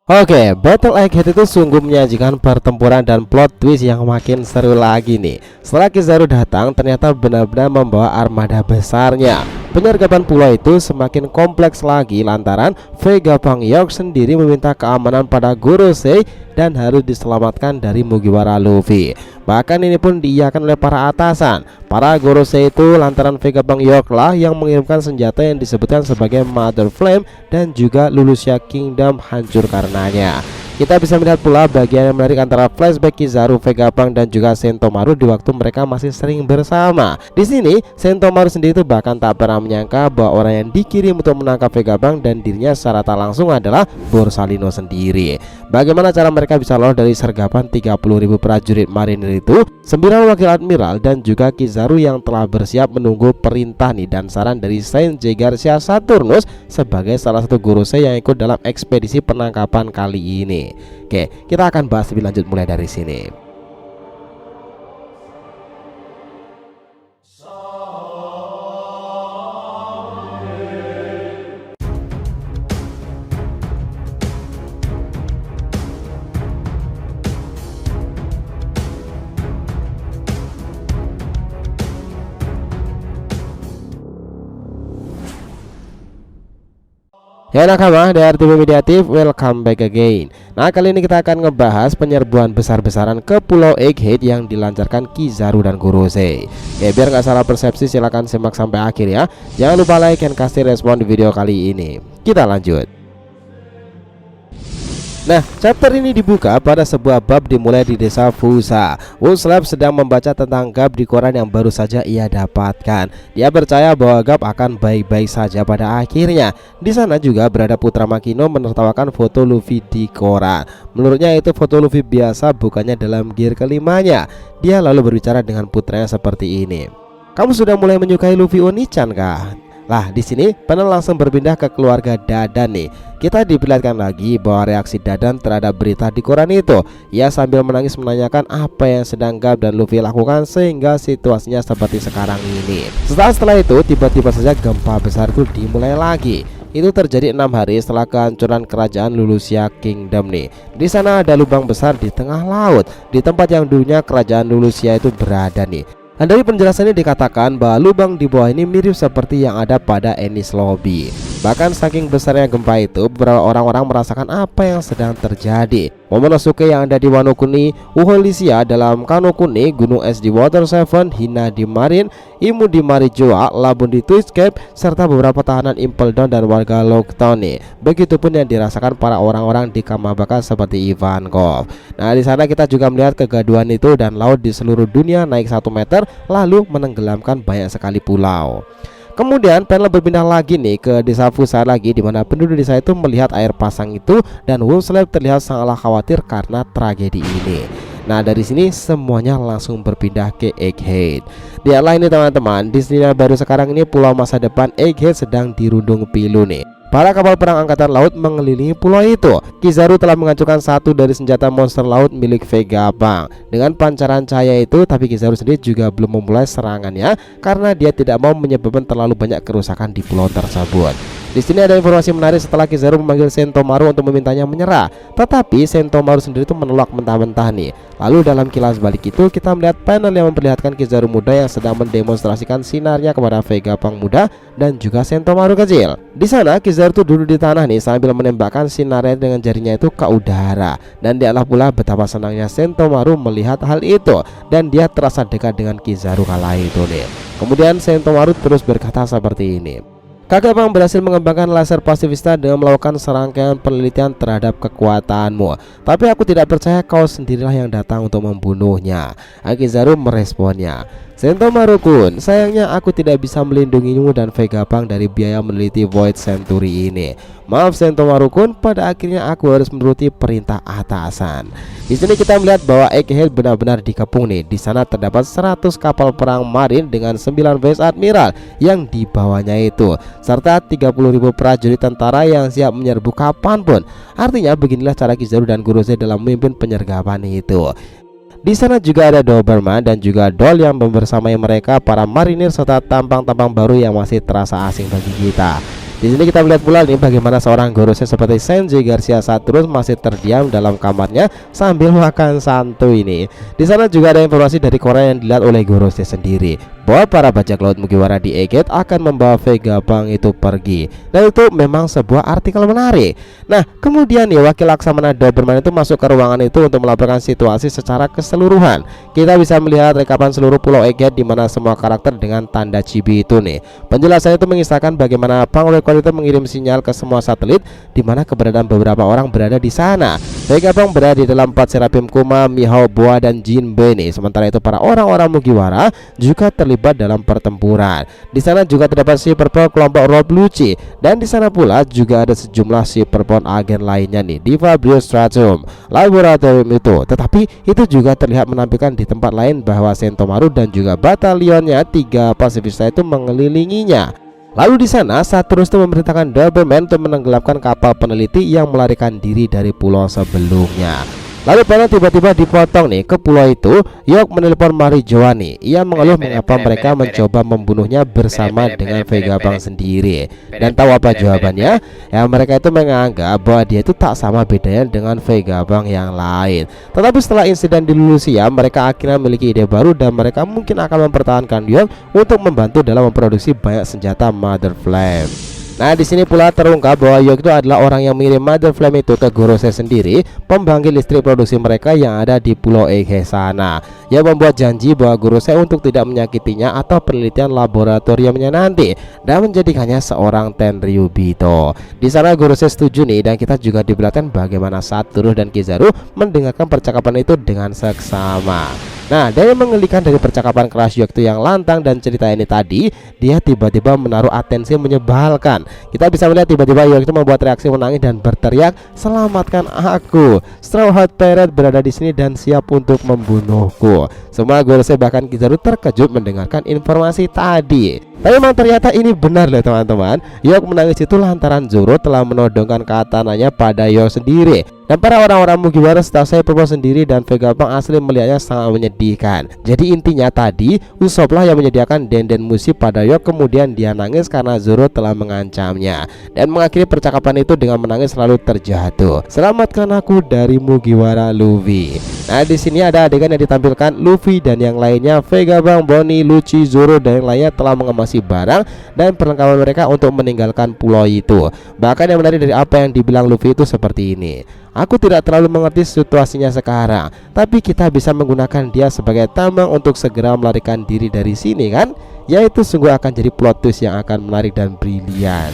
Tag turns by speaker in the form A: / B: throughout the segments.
A: Oke, Battle Egghead itu sungguh menyajikan pertempuran dan plot twist yang makin seru lagi nih. Setelah Kizaru datang, ternyata benar-benar membawa armada besarnya. Penyergapan pulau itu semakin kompleks lagi lantaran Vegapunk Yonko sendiri meminta keamanan pada Gorosei dan harus diselamatkan dari Mugiwara Luffy. Bahkan ini pun diiyakan oleh para atasan. Para Gorosei itu lantaran Vegapunk Yonko lah yang mengirimkan senjata yang disebutkan sebagai Mother Flame dan juga Lulusia Kingdom hancur karenanya. Kita bisa melihat pula bagian yang menarik antara flashback Kizaru, Vegapunk dan juga Sentomaru di waktu mereka masih sering bersama. Di sini Sentomaru sendiri itu bahkan tak pernah menyangka bahwa orang yang dikirim untuk menangkap Vegapunk dan dirinya secara tak langsung adalah Borsalino sendiri. Bagaimana cara mereka bisa lolos dari sergapan 30.000 prajurit marinir itu, 9 wakil admiral dan juga Kizaru yang telah bersiap menunggu perintah nih dan saran dari Saint J. Garcia Saturnus sebagai salah satu Gorosei yang ikut dalam ekspedisi penangkapan kali ini. Oke, kita akan bahas lebih lanjut mulai dari sini. Ya nakama dari tim Mediatif, welcome back again. Nah kali ini kita akan ngebahas penyerbuan besar-besaran ke Pulau Egghead yang dilancarkan Kizaru dan Gorosei. Ya biar nggak salah persepsi silahkan simak sampai akhir ya. Jangan lupa like dan kasih respon di video kali ini. Kita lanjut. Nah, chapter ini dibuka pada sebuah bab dimulai di desa Fusa. Woolslab sedang membaca tentang Gap di koran yang baru saja ia dapatkan. Dia percaya bahwa Gap akan baik-baik saja pada akhirnya. Di sana juga berada Putra Makino menertawakan foto Luffy di koran. Menurutnya itu foto Luffy biasa, bukannya dalam gear kelimanya. Dia lalu berbicara dengan putranya seperti ini. Kamu sudah mulai menyukai Luffy Oni-chan kah? Lah di sini panel langsung berpindah ke keluarga Dadan nih. Kita diperlihatkan lagi bahwa reaksi Dadan terhadap berita di koran itu. Ia sambil menangis menanyakan apa yang sedang Gap dan Luffy lakukan sehingga situasinya seperti sekarang ini. Setelah itu tiba-tiba saja gempa besar itu dimulai lagi. Itu terjadi 6 hari setelah kehancuran kerajaan Lulusia Kingdom nih. Di sana ada lubang besar di tengah laut, di tempat yang dulunya kerajaan Lulusia itu berada nih. Dan dari penjelasannya dikatakan bahwa lubang di bawah ini mirip seperti yang ada pada Enies Lobby. Bahkan saking besarnya gempa itu, beberapa orang-orang merasakan apa yang sedang terjadi. Momonosuke yang ada di Wano Kuni, Uholisia dalam Kano Kuni, Gunung Es di Water 7, Hina di Marine, Imu di Marijoa, Labun di Twist Cape, serta beberapa tahanan Impel Down dan warga Lockdown nih. Begitupun yang dirasakan para orang-orang di Kamabaka seperti Ivankov. Nah di sana kita juga melihat kegaduhan itu dan laut di seluruh dunia naik 1 meter lalu menenggelamkan banyak sekali pulau. Kemudian panel berpindah lagi nih ke desa Fusa lagi, di mana penduduk desa itu melihat air pasang itu dan Woolslab terlihat sangatlah khawatir karena tragedi ini. Nah dari sini semuanya langsung berpindah ke Egghead. Lihatlah ini teman-teman, di sini baru sekarang ini pulau masa depan Egghead sedang dirundung pilu nih. Para kapal perang angkatan laut mengelilingi pulau itu. Kizaru telah menghancurkan satu dari senjata monster laut milik Vegapunk dengan pancaran cahaya itu, tapi Kizaru sendiri juga belum memulai serangannya karena dia tidak mau menyebabkan terlalu banyak kerusakan di pulau tersebut. Di sini ada informasi menarik setelah Kizaru memanggil Sentomaru untuk memintanya menyerah, tetapi Sentomaru sendiri itu menolak mentah-mentah nih. Lalu dalam kilas balik itu kita melihat panel yang memperlihatkan Kizaru muda yang sedang mendemonstrasikan sinarnya kepada Vegapunk muda dan juga Sentomaru kecil. Di sana Kizaru tuh duduk di tanah nih sambil menembakkan sinarnya dengan jarinya itu ke udara. Dan dialah pula betapa senangnya Sentomaru melihat hal itu, dan dia terasa dekat dengan Kizaru kala itu nih. Kemudian Sentomaru terus berkata seperti ini. Kakek Bang berhasil mengembangkan laser pasifista dengan melakukan serangkaian penelitian terhadap kekuatanmu. Tapi aku tidak percaya kau sendirilah yang datang untuk membunuhnya. Kizaru meresponnya. Sentomaru-kun, sayangnya aku tidak bisa melindungimu dan Vegapunk dari biaya meneliti Void Century ini. Maaf Sentomaru-kun, pada akhirnya aku harus menuruti perintah atasan. Di sini kita melihat bahwa Egghead benar-benar dikepung nih. Di sana terdapat 100 kapal perang marin dengan 9 Vice Admiral yang dibawanya itu, serta 30.000 prajurit tentara yang siap menyerbu kapanpun. Artinya beginilah cara Kizaru dan Gorosei dalam memimpin penyergapan itu. Di sana juga ada Doberman dan juga Doll yang membersamai mereka para marinir serta tampang-tampang baru yang masih terasa asing bagi kita. Di sini kita melihat pula nih bagaimana seorang Gorosei seperti Shenji Garcia Saturus masih terdiam dalam kamarnya sambil makan santuy ini. Di sana juga ada informasi dari Korea yang dilihat oleh Gorosei sendiri bahwa para bajak laut Mugiwara di Egghead akan membawa Vegapunk itu pergi, dan itu memang sebuah artikel menarik. Nah, kemudian nih wakil Laksamana Doberman itu masuk ke ruangan itu untuk melaporkan situasi secara keseluruhan. Kita bisa melihat rekapan seluruh pulau Egghead di mana semua karakter dengan tanda chibi itu nih. Penjelasannya itu mengisahkan bagaimana Punk Record itu mengirim sinyal ke semua satelit di mana keberadaan beberapa orang berada di sana. Vegapunk berada di dalam 4 Seraphim Kuma, Mihao, Boa, dan Jinbe nih. Sementara itu para orang-orang Mugiwara juga terlibat dalam pertempuran. Di sana juga terdapat si Perpon kelompok Rob Lucci, dan di sana pula juga ada sejumlah si Perpon agen lainnya nih di Fabrio Stratum laboratorium itu. Tetapi itu juga terlihat menampilkan di tempat lain bahwa Sentomaru dan juga batalionnya 3 pasifista itu mengelilinginya. Lalu di sana Saturus itu memerintahkan Doberman untuk menenggelamkan kapal peneliti yang melarikan diri dari pulau sebelumnya. Lalu pada tiba-tiba dipotong nih ke pulau itu. York menelpon Mari Giovanni. Ia mengeluh mengapa mereka mencoba membunuhnya bersama dengan Vegapunk sendiri. Dan tahu apa jawabannya? Ya, mereka itu menganggap bahwa dia itu tak sama bedanya dengan Vegapunk yang lain. Tetapi setelah insiden di Lulusia, mereka akhirnya memiliki ide baru dan mereka mungkin akan mempertahankan York untuk membantu dalam memproduksi banyak senjata Mother Flame. Nah, di sini pula terungkap bahwa York itu adalah orang yang mengirim Mother Flame itu ke Gorosei sendiri, pembangkit listrik produksi mereka yang ada di pulau Egghead sana. Ia membuat janji bahwa Gorosei untuk tidak menyakitinya atau penelitian laboratoriumnya nanti dan menjadikannya seorang Tenryubito. Di sana Gorosei setuju nih, dan kita juga diperlihatkan bagaimana Saturus dan Kizaru mendengarkan percakapan itu dengan seksama. Nah, dari mengelikan dari percakapan keras York itu yang lantang dan cerita ini tadi, dia tiba-tiba menaruh atensi menyebalkan. Kita bisa melihat tiba-tiba York itu membuat reaksi menangis dan berteriak, "Selamatkan aku! Straw Hat Pirate berada di sini dan siap untuk membunuhku." Semua Gorosei bahkan Kizaru terkejut mendengarkan informasi tadi. Tapi memang ternyata ini benar loh teman-teman. York menangis itu lantaran Zoro telah menodongkan katananya pada York sendiri. Dan para orang-orang Mugiwara setahu saya Perpon sendiri dan Vegapunk asli melihatnya sangat menyedihkan. Jadi intinya tadi Usopp lah yang menyediakan denden musi pada York, kemudian dia nangis karena Zoro telah mengancamnya. Dan mengakhiri percakapan itu dengan menangis lalu terjatuh. "Selamatkan aku dari Mugiwara Luffy." Nah, di sini ada adegan yang ditampilkan Luffy dan yang lainnya, Vegapunk, Bonnie, Lucci, Zoro dan yang lainnya telah mengemasi barang dan perlengkapan mereka untuk meninggalkan pulau itu. Bahkan yang menarik dari apa yang dibilang Luffy itu seperti ini, "Aku tidak terlalu mengerti situasinya sekarang, tapi kita bisa menggunakan dia sebagai tambang untuk segera melarikan diri dari sini kan?" Yaitu sungguh akan jadi plot twist yang akan menarik dan brilian.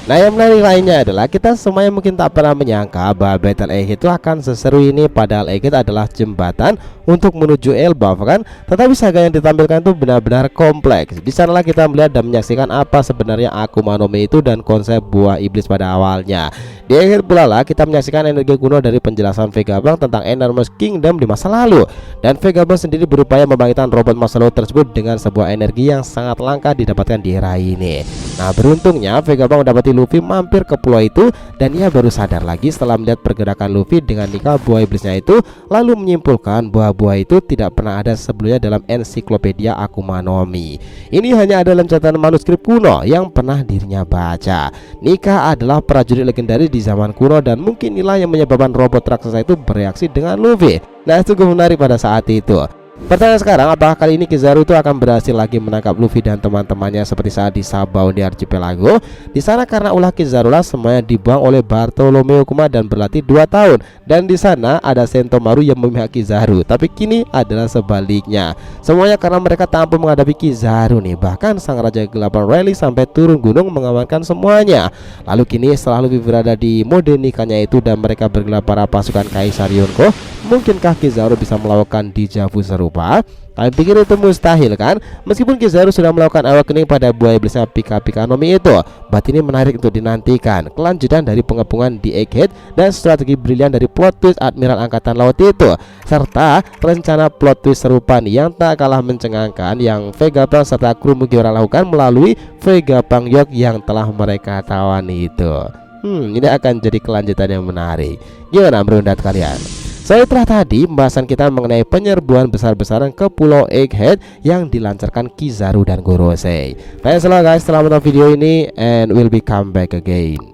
A: Nah, yang menarik lainnya adalah kita semuanya mungkin tak pernah menyangka bahwa Battle Egghead itu akan seseru ini, padahal Egghead adalah jembatan untuk menuju Elbaf kan. Tetapi saga yang ditampilkan itu benar-benar kompleks. Di sanalah kita melihat dan menyaksikan apa sebenarnya Akuma no Mi itu dan konsep buah iblis pada awalnya. Di akhir pula lah kita menyaksikan energi kuno dari penjelasan Vegapunk tentang Enormous Kingdom di masa lalu. Dan Vegapunk sendiri berupaya membangkitkan robot masa lalu tersebut dengan sebuah energi yang sangat langka didapatkan di era ini. Nah, beruntungnya Vegapunk mendapati Luffy mampir ke pulau itu, dan ia baru sadar lagi setelah melihat pergerakan Luffy dengan nikah buah iblisnya itu, lalu menyimpulkan bahwa buah itu tidak pernah ada sebelumnya dalam ensiklopedia Akuma no Mi. Ini hanya ada dalam catatan manuskrip kuno yang pernah dirinya baca. Nika adalah prajurit legendaris di zaman kuno dan mungkin inilah yang menyebabkan robot raksasa itu bereaksi dengan Luffy. Nah, itu cukup menarik pada saat itu. Pertanyaan sekarang, apakah kali ini Kizaru itu akan berhasil lagi menangkap Luffy dan teman-temannya seperti saat di Sabau di Archipelago? Di sana karena ulah Kizaru lah semuanya dibuang oleh Bartolomeo Kuma dan berlatih 2 tahun. Dan di sana ada Sentomaru yang memihak Kizaru, tapi kini adalah sebaliknya. Semuanya karena mereka tak mampu menghadapi Kizaru nih. Bahkan sang raja kegelapan Rayleigh sampai turun gunung mengamankan semuanya. Lalu kini setelah Luffy berada di mode nikahnya itu dan mereka bergelar para pasukan Kaisar Yonko, mungkinkah Kizaru bisa melakukan dejavu serupa? Kalian pikir itu mustahil kan? Meskipun Kizaru sudah melakukan awakening pada buah iblisnya Pika Pika no Mi itu, but ini menarik untuk dinantikan. Kelanjutan dari pengepungan di Egghead dan strategi brilian dari plot twist Admiral Angkatan Laut itu, serta rencana plot twist serupa nih yang tak kalah mencengangkan yang Vegapunk serta kru Mugiwara lakukan melalui Vegapunk York yang telah mereka tawan itu. Ini akan jadi kelanjutan yang menarik. Gimana menurut kalian? So itulah tadi pembahasan kita mengenai penyerbuan besar-besaran ke Pulau Egghead yang dilancarkan Kizaru dan Gorosei. Baik, selamat guys, setelah menonton video ini and we'll be come back again.